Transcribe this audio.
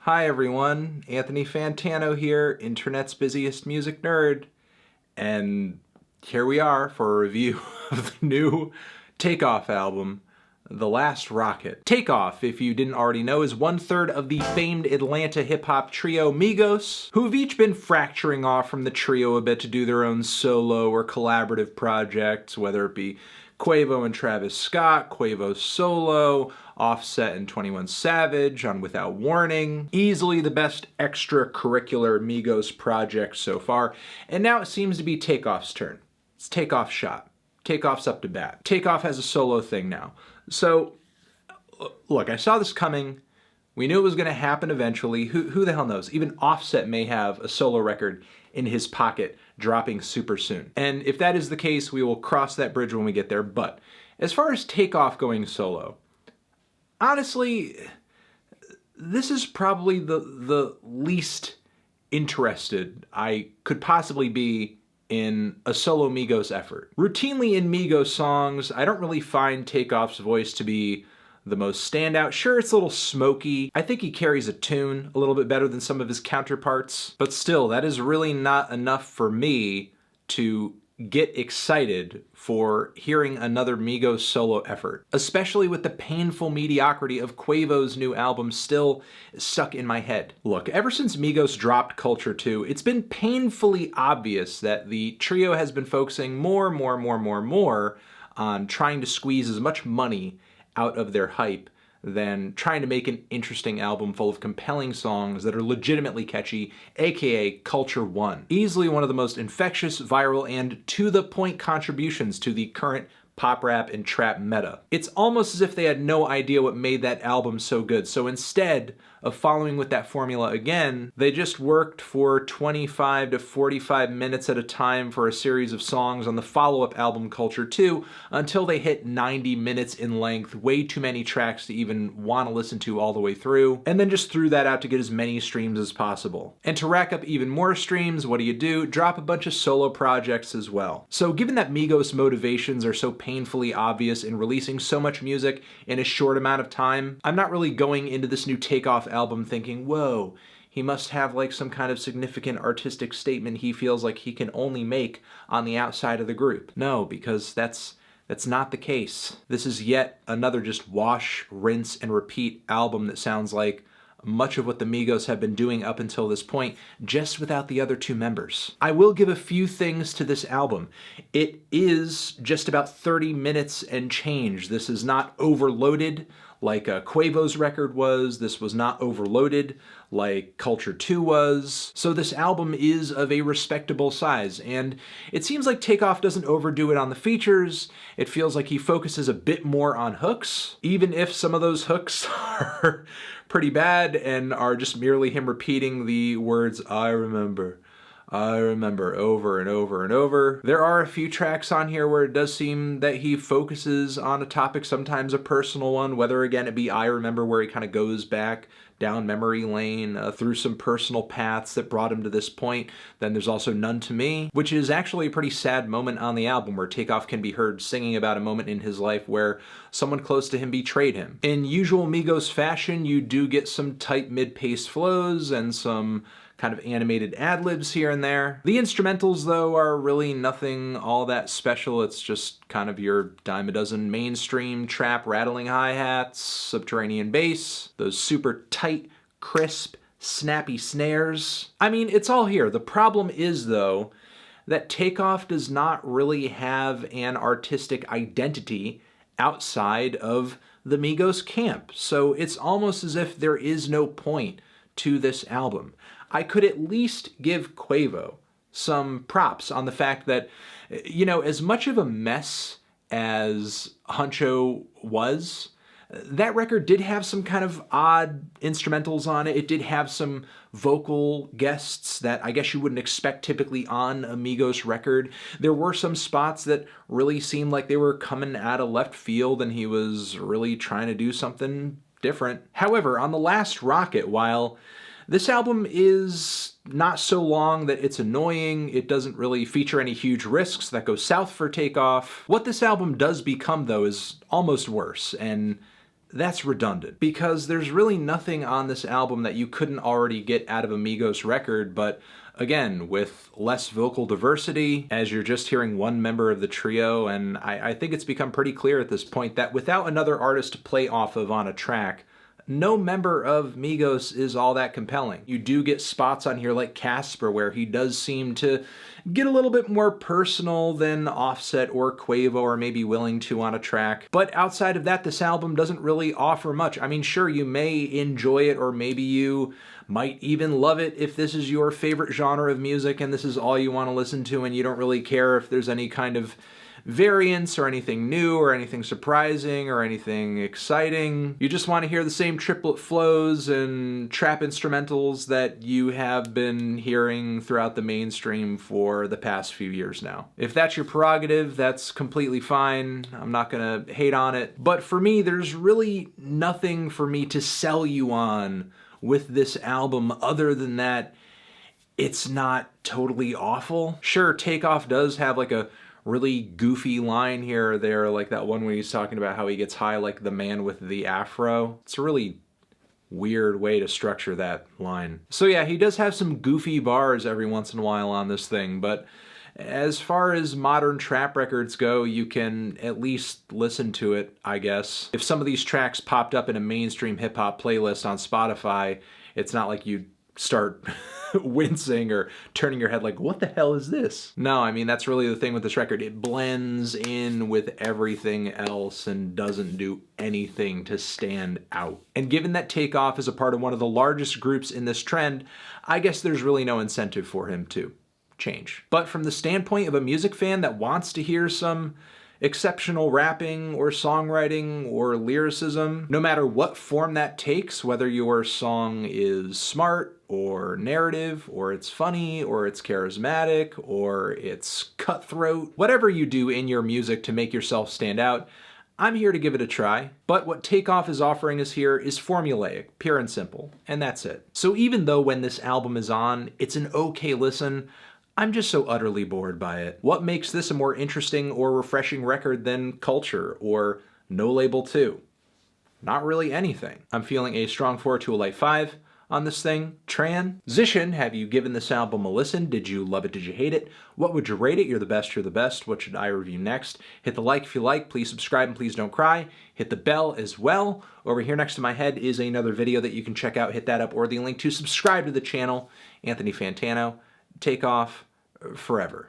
Hi everyone, Anthony Fantano here, internet's busiest music nerd, and here we are for a review of the new Takeoff album, The Last Rocket. Takeoff, if you didn't already know, is one-third of the famed Atlanta hip-hop trio Migos, who have each been fracturing off from the trio a bit to do their own solo or collaborative projects, whether it be Quavo and Travis Scott, Quavo solo, Offset and 21 Savage on Without Warning. Easily the best extracurricular Migos project so far. And now it seems to be Takeoff's turn. It's Takeoff's shot. Takeoff's up to bat. Takeoff has a solo thing now. So, look, I saw this coming. We knew it was going to happen eventually. Who the hell knows? Even Offset may have a solo record in his pocket dropping super soon. And if that is the case, we will cross that bridge when we get there. But as far as Takeoff going solo, honestly, this is probably the least interested I could possibly be in a solo Migos effort. Routinely in Migos songs, I don't really find Takeoff's voice to be the most standout. Sure, it's a little smoky. I think he carries a tune a little bit better than some of his counterparts, but still, that is really not enough for me to get excited for hearing another Migos solo effort, especially with the painful mediocrity of Quavo's new album still stuck in my head. Look, ever since Migos dropped Culture 2, it's been painfully obvious that the trio has been focusing more on trying to squeeze as much money out of their hype than trying to make an interesting album full of compelling songs that are legitimately catchy, aka Culture 1. Easily one of the most infectious, viral, and to-the-point contributions to the current pop rap and trap meta. It's almost as if they had no idea what made that album so good, so instead of following with that formula again, they just worked for 25 to 45 minutes at a time for a series of songs on the follow-up album Culture 2 until they hit 90 minutes in length, way too many tracks to even want to listen to all the way through, and then just threw that out to get as many streams as possible. And to rack up even more streams, what do? Drop a bunch of solo projects as well. So given that Migos' motivations are so painfully obvious in releasing so much music in a short amount of time, I'm not really going into this new Takeoff album thinking, whoa, he must have like some kind of significant artistic statement he feels like he can only make on the outside of the group. No, because that's not the case. This is yet another just wash, rinse, and repeat album that sounds like much of what the Migos have been doing up until this point, just without the other two members. I will give a few things to this album. It is just about 30 minutes and change. This is not overloaded like Quavo's record was. This was not overloaded like Culture 2 was. So this album is of a respectable size, and it seems like Takeoff doesn't overdo it on the features. It feels like he focuses a bit more on hooks, even if some of those hooks are pretty bad and are just merely him repeating the words, I remember, over and over and over. There are a few tracks on here where it does seem that he focuses on a topic, sometimes a personal one, whether again it be I Remember, where he kind of goes back down memory lane through some personal paths that brought him to this point. Then there's also None to Me, which is actually a pretty sad moment on the album where Takeoff can be heard singing about a moment in his life where someone close to him betrayed him. In usual Migos fashion, you do get some tight mid-pace flows and some kind of animated ad-libs here and there. The instrumentals, though, are really nothing all that special. It's just kind of your dime a dozen mainstream trap rattling hi-hats, subterranean bass, those super tight, crisp, snappy snares. I mean, it's all here. The problem is, though, that Takeoff does not really have an artistic identity outside of the Migos camp. So it's almost as if there is no point to this album. I could at least give Quavo some props on the fact that, you know, as much of a mess as Huncho was, that record did have some kind of odd instrumentals on it. It did have some vocal guests that I guess you wouldn't expect typically on a Migos record. There were some spots that really seemed like they were coming out of left field and he was really trying to do something different. However, on The Last Rocket, while this album is not so long that it's annoying, it doesn't really feature any huge risks that go south for Takeoff. What this album does become, though, is almost worse, and that's redundant, because there's really nothing on this album that you couldn't already get out of a Migos record, but again, with less vocal diversity, as you're just hearing one member of the trio, and I think it's become pretty clear at this point that without another artist to play off of on a track, no member of Migos is all that compelling. You do get spots on here like Casper where he does seem to get a little bit more personal than Offset or Quavo are maybe willing to on a track. But outside of that, this album doesn't really offer much. I mean, sure, you may enjoy it, or maybe you might even love it if this is your favorite genre of music and this is all you want to listen to and you don't really care if there's any kind of variance or anything new or anything surprising or anything exciting. You just want to hear the same triplet flows and trap instrumentals that you have been hearing throughout the mainstream for the past few years now. If that's your prerogative, that's completely fine. I'm not gonna hate on it. But for me, there's really nothing for me to sell you on with this album other than that it's not totally awful. Sure, Takeoff does have like a really goofy line here or there, like that one where he's talking about how he gets high like the man with the afro. It's a really weird way to structure that line. So yeah, he does have some goofy bars every once in a while on this thing, but as far as modern trap records go, you can at least listen to it, I guess. If some of these tracks popped up in a mainstream hip-hop playlist on Spotify, it's not like you'd start wincing or turning your head like, what the hell is this? No, I mean, that's really the thing with this record. It blends in with everything else and doesn't do anything to stand out. And given that Takeoff is a part of one of the largest groups in this trend, I guess there's really no incentive for him to change. But from the standpoint of a music fan that wants to hear some exceptional rapping or songwriting or lyricism, no matter what form that takes, whether your song is smart or narrative or it's funny or it's charismatic or it's cutthroat, whatever you do in your music to make yourself stand out, I'm here to give it a try. But what Takeoff is offering us here is formulaic, pure and simple, and that's it. So even though when this album is on, it's an okay listen, I'm just so utterly bored by it. What makes this a more interesting or refreshing record than Culture or No Label 2? Not really anything. I'm feeling a strong 4 to a light 5 on this thing. Transition, have you given this album a listen? Did you love it? Did you hate it? What would you rate it? You're the best, you're the best. What should I review next? Hit the like if you like. Please subscribe and please don't cry. Hit the bell as well. Over here next to my head is another video that you can check out. Hit that up, or the link to subscribe to the channel. Anthony Fantano. Takeoff forever.